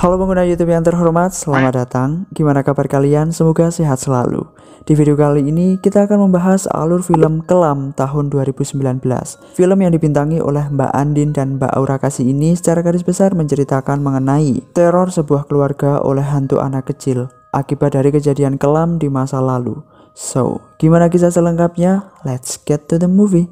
Halo pengguna YouTube yang terhormat, selamat datang. Gimana kabar kalian? Semoga sehat selalu. Di video kali ini kita akan membahas alur film Kelam tahun 2019. Film yang dibintangi oleh Mbak Andin dan Mbak Aura Kasih ini secara garis besar menceritakan mengenai teror sebuah keluarga oleh hantu anak kecil akibat dari kejadian kelam di masa lalu. So, gimana kisah selengkapnya? Let's get to the movie.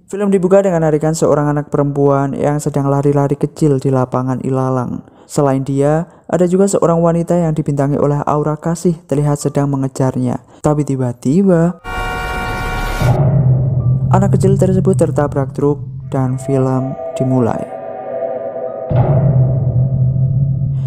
Film dibuka dengan adegan seorang anak perempuan yang sedang lari-lari kecil di lapangan ilalang. Selain dia, ada juga seorang wanita yang dibintangi oleh Aura Kasih terlihat sedang mengejarnya. Tapi tiba-tiba anak kecil tersebut tertabrak truk dan film dimulai.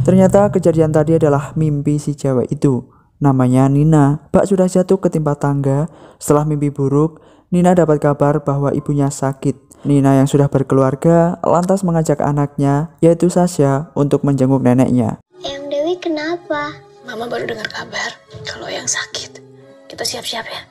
Ternyata kejadian tadi adalah mimpi si cewek itu. Namanya Nina. Bak sudah jatuh ketimpa tangga. Setelah mimpi buruk, Nina dapat kabar bahwa ibunya sakit. Nina yang sudah berkeluarga lantas mengajak anaknya, yaitu Sasha, untuk menjenguk neneknya. Eyang Dewi kenapa? Mama baru dengar kabar kalau yang sakit. Kita siap-siap ya.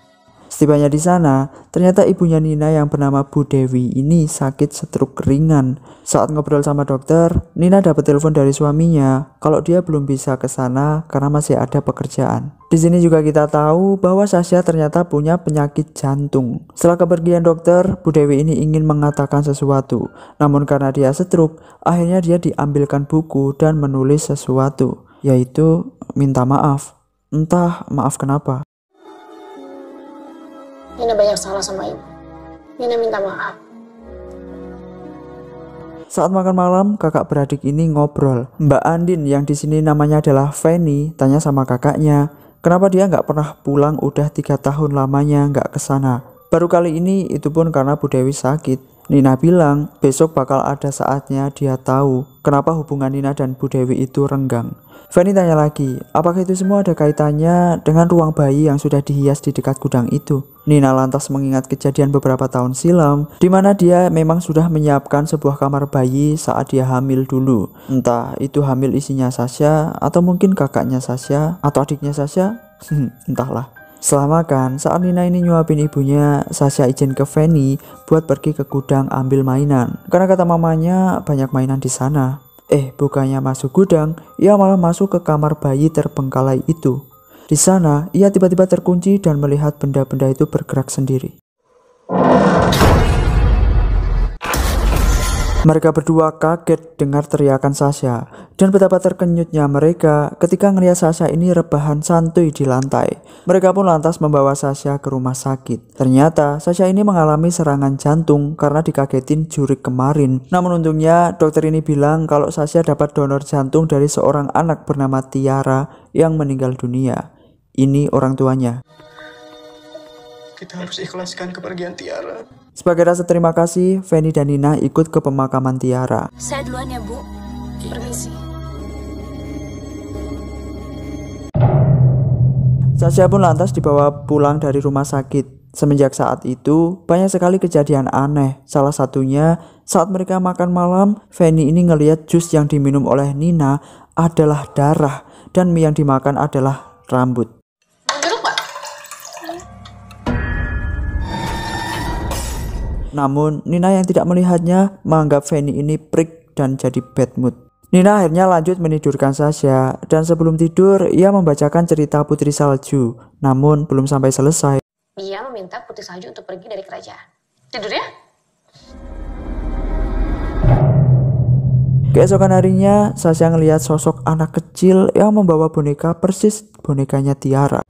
Setibanya di sana, ternyata ibunya Nina yang bernama Bu Dewi ini sakit stroke ringan. Saat ngobrol sama dokter, Nina dapat telepon dari suaminya kalau dia belum bisa ke sana karena masih ada pekerjaan. Di sini juga kita tahu bahwa Sasha ternyata punya penyakit jantung. Setelah kepergian dokter, Bu Dewi ini ingin mengatakan sesuatu. Namun karena dia stroke, akhirnya dia diambilkan buku dan menulis sesuatu, yaitu minta maaf. Entah maaf kenapa. Nina banyak salah sama ibu. Nina minta maaf. Saat makan malam, kakak beradik ini ngobrol. Mbak Andin yang di sini namanya adalah Fanny tanya sama kakaknya, kenapa dia nggak pernah pulang udah 3 tahun lamanya nggak kesana. Baru kali ini itu pun karena Bu Dewi sakit. Nina bilang besok bakal ada saatnya dia tahu kenapa hubungan Nina dan Bu Dewi itu renggang. Fanny tanya lagi, apakah itu semua ada kaitannya dengan ruang bayi yang sudah dihias di dekat gudang itu? Nina lantas mengingat kejadian beberapa tahun silam, di mana dia memang sudah menyiapkan sebuah kamar bayi saat dia hamil dulu. Entah itu hamil isinya Sasha, atau mungkin kakaknya Sasha, atau adiknya Sasha, entahlah. Setelah makan, saat Nina ini nyuapin ibunya, Sasha izin ke Fanny buat pergi ke gudang ambil mainan. Karena kata mamanya banyak mainan di sana. Bukannya masuk gudang, ia malah masuk ke kamar bayi terbengkalai itu. Di sana, ia tiba-tiba terkunci dan melihat benda-benda itu bergerak sendiri. Mereka berdua kaget dengar teriakan Sasha, dan betapa terkenyutnya mereka ketika ngelihat Sasha ini rebahan santuy di lantai. Mereka pun lantas membawa Sasha ke rumah sakit. Ternyata Sasha ini mengalami serangan jantung karena dikagetin jurik kemarin. Namun untungnya dokter ini bilang kalau Sasha dapat donor jantung dari seorang anak bernama Tiara yang meninggal dunia. Ini orang tuanya. Kita harus ikhlaskan kepergian Tiara. Sebagai rasa terima kasih, Fanny dan Nina ikut ke pemakaman Tiara. Saya duluan ya, Bu. Permisi. Sasha pun lantas dibawa pulang dari rumah sakit. Semenjak saat itu, banyak sekali kejadian aneh. Salah satunya, saat mereka makan malam, Fanny ini ngelihat jus yang diminum oleh Nina adalah darah, dan mie yang dimakan adalah rambut. Namun, Nina yang tidak melihatnya menganggap Fanny ini prik dan jadi bad mood. Nina akhirnya lanjut menidurkan Sasha, dan sebelum tidur, ia membacakan cerita Putri Salju. Namun, belum sampai selesai. Dia meminta Putri Salju untuk pergi dari kerajaan. Tidur ya? Keesokan harinya, Sasha ngelihat sosok anak kecil yang membawa boneka persis bonekanya Tiara.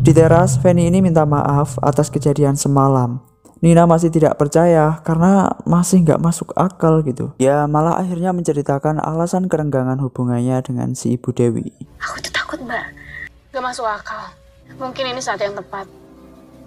Di teras, Fanny ini minta maaf atas kejadian semalam. Nina masih tidak percaya karena masih nggak masuk akal gitu. Dia malah akhirnya menceritakan alasan kerenggangan hubungannya dengan si Ibu Dewi. Aku tuh takut, Mbak. Gak masuk akal. Mungkin ini saat yang tepat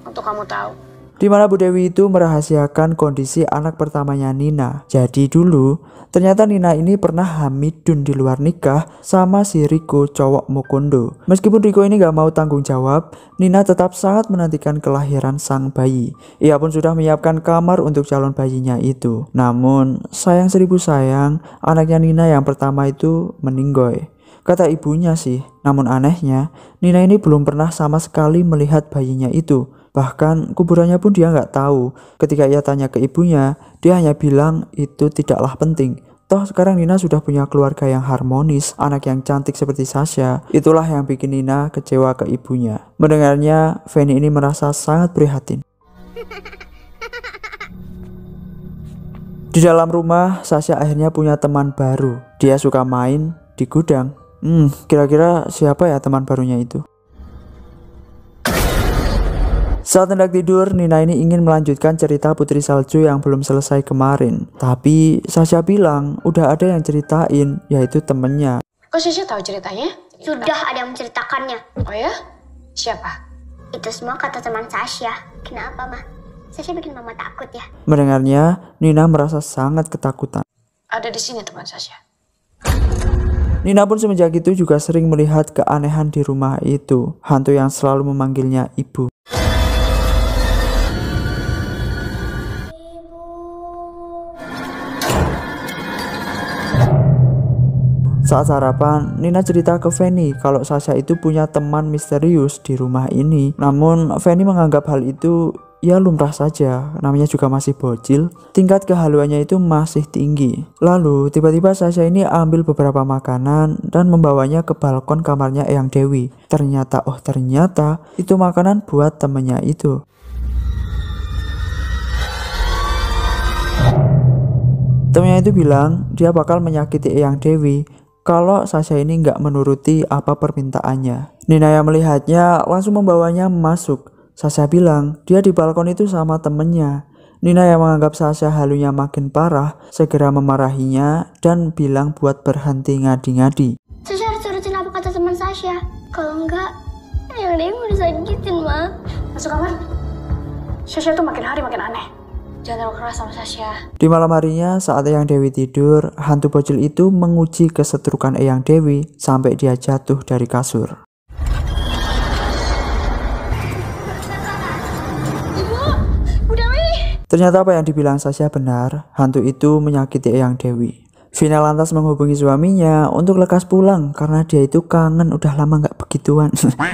untuk kamu tahu. Di mana Bu Dewi itu merahasiakan kondisi anak pertamanya Nina. Jadi dulu, ternyata Nina ini pernah hamidun di luar nikah sama si Riko cowok Mukundo. Meskipun Riko ini gak mau tanggung jawab, Nina tetap sangat menantikan kelahiran sang bayi. Ia pun sudah menyiapkan kamar untuk calon bayinya itu. Namun, sayang seribu sayang, anaknya Nina yang pertama itu meninggoy. Kata ibunya sih, namun anehnya, Nina ini belum pernah sama sekali melihat bayinya itu. Bahkan kuburannya pun dia nggak tahu. Ketika ia tanya ke ibunya, dia hanya bilang itu tidaklah penting. Toh sekarang Nina sudah punya keluarga yang harmonis, anak yang cantik seperti Sasha. Itulah yang bikin Nina kecewa ke ibunya. Mendengarnya, Fanny ini merasa sangat prihatin. Di dalam rumah, Sasha akhirnya punya teman baru. Dia suka main di gudang. Kira-kira siapa ya teman barunya itu? Saat hendak tidur, Nina ini ingin melanjutkan cerita Putri Salju yang belum selesai kemarin. Tapi Sasha bilang udah ada yang ceritain, yaitu temennya. Kok Sasha tahu ceritanya? Sudah ada yang menceritakannya. Oh ya? Siapa? Itu semua kata teman Sasha. Kenapa, Ma? Sasha bikin Mama takut ya? Mendengarnya, Nina merasa sangat ketakutan. Ada di sini teman Sasha. Nina pun semenjak itu juga sering melihat keanehan di rumah itu. Hantu yang selalu memanggilnya ibu. Saat sarapan, Nina cerita ke Fanny kalau Sasha itu punya teman misterius di rumah ini. Namun, Fanny menganggap hal itu ya lumrah saja, namanya juga masih bocil. Tingkat kehaluannya itu masih tinggi. Lalu, tiba-tiba Sasha ini ambil beberapa makanan dan membawanya ke balkon kamarnya Eyang Dewi. Ternyata itu makanan buat temennya itu. Temennya itu bilang dia bakal menyakiti Eyang Dewi kalau Sasha ini nggak menuruti apa permintaannya. Nina yang melihatnya langsung membawanya masuk. Sasha bilang dia di balkon itu sama temennya. Nina yang menganggap Sasha halunya makin parah segera memarahinya dan bilang buat berhenti ngadi-ngadi. Sasha harus turutin apa kata teman Sasha. Kalau enggak, yang dia mau disakitin, Ma. Masuk kamar. Sasha tuh makin hari makin aneh. Jangan terlalu keras sama Sasha. Di malam harinya saat Eyang Dewi tidur, hantu bocil itu menguji kesetrukan Eyang Dewi sampai dia jatuh dari kasur. Ternyata apa yang dibilang Sasha benar, hantu itu menyakiti Eyang Dewi. Vina lantas menghubungi suaminya untuk lekas pulang karena dia itu kangen udah lama nggak begituan.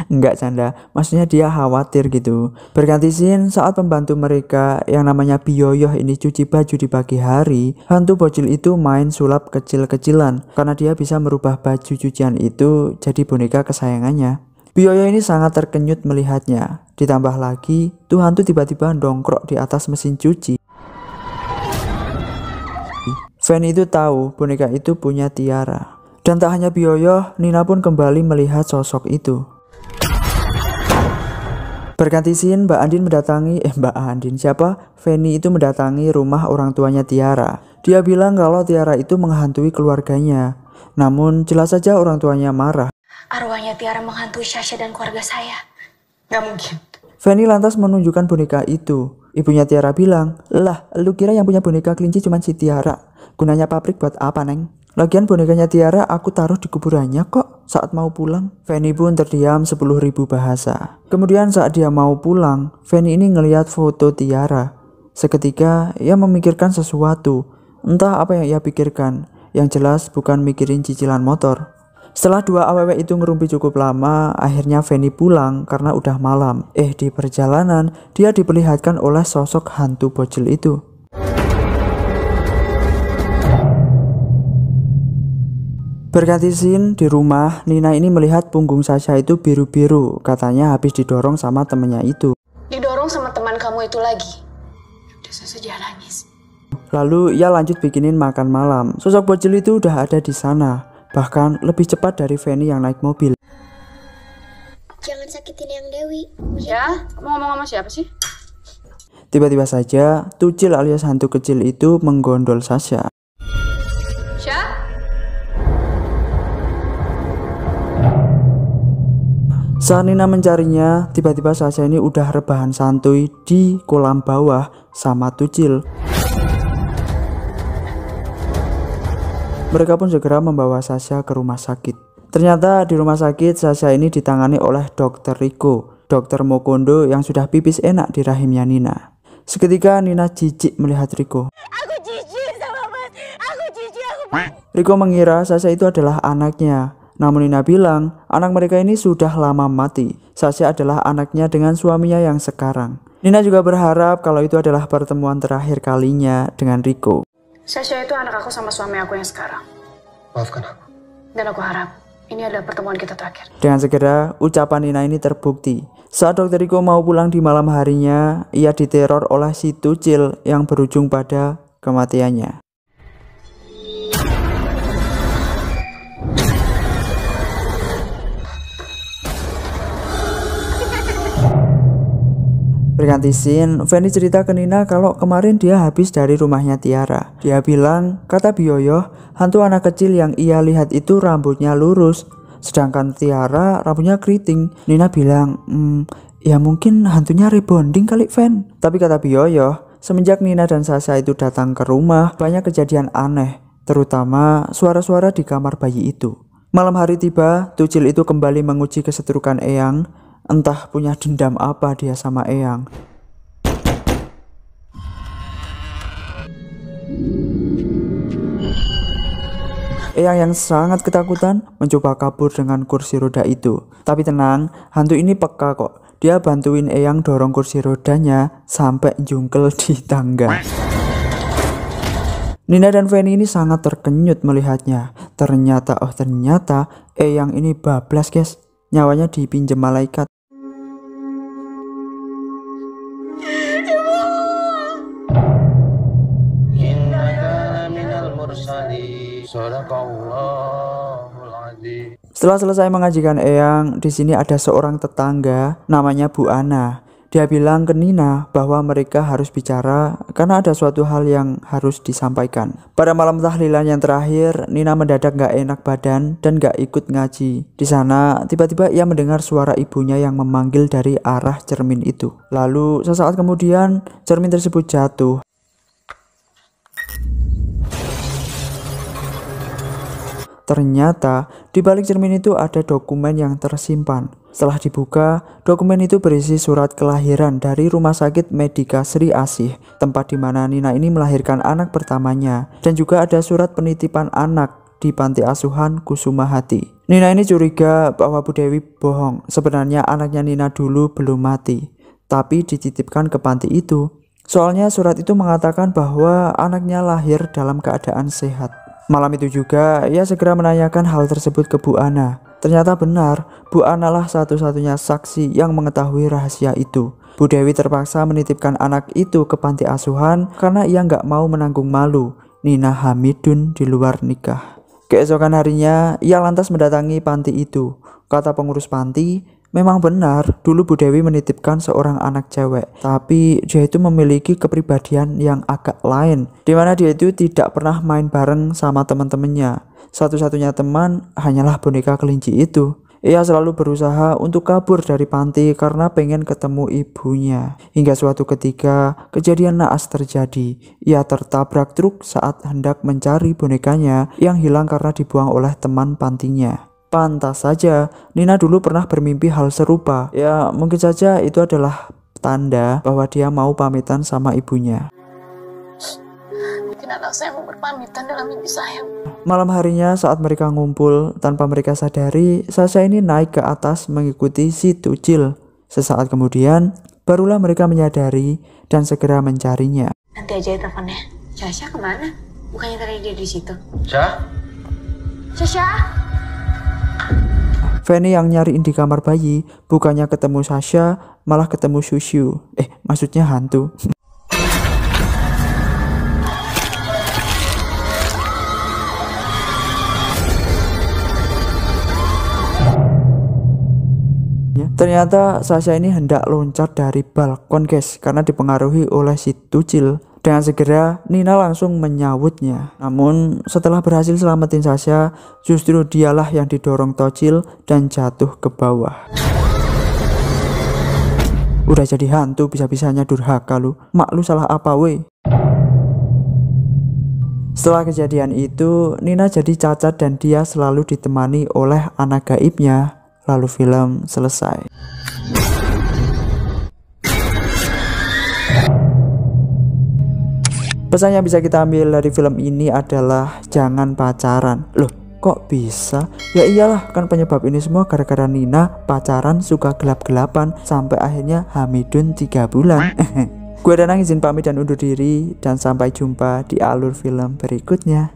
Nggak canda, maksudnya dia khawatir gitu. Berganti scene saat pembantu mereka yang namanya Biyoyoh ini cuci baju di pagi hari, hantu bocil itu main sulap kecil-kecilan karena dia bisa merubah baju cucian itu jadi boneka kesayangannya. Biyoyoh ini sangat terkenyut melihatnya. Ditambah lagi, tuh hantu tiba-tiba dongkrok di atas mesin cuci. Fanny itu tahu boneka itu punya Tiara. Dan tak hanya Biyoyoh, Nina pun kembali melihat sosok itu. Berganti scene, Fanny itu mendatangi rumah orang tuanya Tiara. Dia bilang kalau Tiara itu menghantui keluarganya. Namun jelas saja orang tuanya marah. Arwahnya Tiara menghantui Sasha dan keluarga saya. Gak mungkin. Fanny lantas menunjukkan boneka itu. Ibunya Tiara bilang, "Lah, lu kira yang punya boneka kelinci cuma si Tiara? Gunanya pabrik buat apa, Neng? Lagian bonekanya Tiara aku taruh di kuburannya kok saat mau pulang." Fanny pun terdiam 10.000 bahasa. Kemudian saat dia mau pulang, Fanny ini ngelihat foto Tiara. Seketika ia memikirkan sesuatu. Entah apa yang ia pikirkan. Yang jelas bukan mikirin cicilan motor. Setelah dua awewe itu ngerumpi cukup lama, akhirnya Fanny pulang karena udah malam. Di perjalanan, dia diperlihatkan oleh sosok hantu bocil itu. Berganti scene di rumah, Nina ini melihat punggung Sasha itu biru-biru. Katanya habis didorong sama temennya itu. Didorong sama teman kamu itu lagi. Udah Sasha jangan nangis. Lalu ia lanjut bikinin makan malam. Sosok bocil itu udah ada di sana. Bahkan lebih cepat dari Fanny yang naik mobil. Jangan sakitin Eyang Dewi. Ya, kamu ngomong sama siapa sih? Tiba-tiba saja, Tucil alias hantu kecil itu menggondol Sasha. Syah? Saat Nina mencarinya, tiba-tiba Sasha ini udah rebahan santuy di kolam bawah sama Tucil. Mereka pun segera membawa Sasha ke rumah sakit. Ternyata di rumah sakit Sasha ini ditangani oleh Dr. Riko, Dr. Mokondo yang sudah pipis enak di rahimnya Nina. Seketika Nina jijik melihat Riko. Aku jijik sama Mas. Aku jijik. Riko mengira Sasha itu adalah anaknya. Namun Nina bilang anak mereka ini sudah lama mati. Sasha adalah anaknya dengan suaminya yang sekarang. Nina juga berharap kalau itu adalah pertemuan terakhir kalinya dengan Rico. Sasha itu anak aku sama suami aku yang sekarang. Maafkan aku. Dan aku harap ini adalah pertemuan kita terakhir. Dengan segera, ucapan Nina ini terbukti. Saat Dr. Rico mau pulang di malam harinya, ia diteror oleh si Tucil yang berujung pada kematiannya. Berganti scene, Fanny cerita ke Nina kalau kemarin dia habis dari rumahnya Tiara. Dia bilang, kata Bioyoh, hantu anak kecil yang ia lihat itu rambutnya lurus, sedangkan Tiara rambutnya keriting. Nina bilang, ya mungkin hantunya rebonding kali Fan. Tapi kata Bioyoh, semenjak Nina dan Sasha itu datang ke rumah, banyak kejadian aneh, terutama suara-suara di kamar bayi itu. Malam hari tiba, Tucil itu kembali menguji kesetrukan Eyang. Entah punya dendam apa dia sama Eyang. Eyang yang sangat ketakutan mencoba kabur dengan kursi roda itu. Tapi tenang, hantu ini peka kok. Dia bantuin Eyang dorong kursi rodanya sampai jungkel di tangga. Nina dan Fanny ini sangat terkenyut melihatnya. Ternyata Eyang ini bablas guys. Nyawanya dipinjam malaikat. Setelah selesai mengajikan Eyang, di sini ada seorang tetangga namanya Bu Ana. Dia bilang ke Nina bahwa mereka harus bicara karena ada suatu hal yang harus disampaikan. Pada malam tahlilan yang terakhir, Nina mendadak gak enak badan dan gak ikut ngaji. Di sana, tiba-tiba ia mendengar suara ibunya yang memanggil dari arah cermin itu. Lalu, sesaat kemudian, cermin tersebut jatuh. Ternyata, di balik cermin itu ada dokumen yang tersimpan. Setelah dibuka, dokumen itu berisi surat kelahiran dari Rumah Sakit Medika Sri Asih, tempat di mana Nina ini melahirkan anak pertamanya, dan juga ada surat penitipan anak di panti asuhan Kusuma Hati. Nina ini curiga bahwa Bu Dewi bohong. Sebenarnya anaknya Nina dulu belum mati, tapi dititipkan ke panti itu. Soalnya surat itu mengatakan bahwa anaknya lahir dalam keadaan sehat. Malam itu juga, ia segera menanyakan hal tersebut ke Bu Ana. Ternyata benar, Bu Ana lah satu-satunya saksi yang mengetahui rahasia itu. Bu Dewi terpaksa menitipkan anak itu ke panti asuhan karena ia nggak mau menanggung malu Nina hamidun di luar nikah. Keesokan harinya, ia lantas mendatangi panti itu. Kata pengurus panti, memang benar, dulu Bu Dewi menitipkan seorang anak cewek, tapi dia itu memiliki kepribadian yang agak lain, dimana dia itu tidak pernah main bareng sama teman-temannya. Satu-satunya teman hanyalah boneka kelinci itu. Ia selalu berusaha untuk kabur dari panti karena pengen ketemu ibunya. Hingga suatu ketika, kejadian naas terjadi. Ia tertabrak truk saat hendak mencari bonekanya yang hilang karena dibuang oleh teman pantinya. Pantas saja, Nina dulu pernah bermimpi hal serupa. Ya, mungkin saja itu adalah tanda bahwa dia mau pamitan sama ibunya. Mungkin anak saya mau berpamitan dalam mimpi saya. Malam harinya saat mereka ngumpul, tanpa mereka sadari, Sasha ini naik ke atas mengikuti si Tucil. Sesaat kemudian, barulah mereka menyadari dan segera mencarinya. Nanti aja ya teleponnya. Sasha kemana? Bukannya tadi dia di situ. Sasha? Fanny yang nyariin di kamar bayi, bukannya ketemu Sasha, malah ketemu Shushu. Maksudnya hantu. Ternyata Sasha ini hendak loncat dari balkon guys, karena dipengaruhi oleh si Tucil. Dengan segera Nina langsung menyawutnya. Namun setelah berhasil selamatin Sasha, justru dialah yang didorong Tucil dan jatuh ke bawah. Udah jadi hantu bisa-bisanya durhaka lu. Mak lu salah apa weh? Setelah kejadian itu, Nina jadi cacat dan dia selalu ditemani oleh anak gaibnya. Lalu film selesai. Pesan yang bisa kita ambil dari film ini adalah jangan pacaran. Loh, Kok bisa? Ya iyalah, kan penyebab ini semua gara-gara Nina pacaran suka gelap-gelapan sampai akhirnya Hamidun 3 bulan. Gue Danang izin pamit dan undur diri, dan sampai jumpa di alur film berikutnya.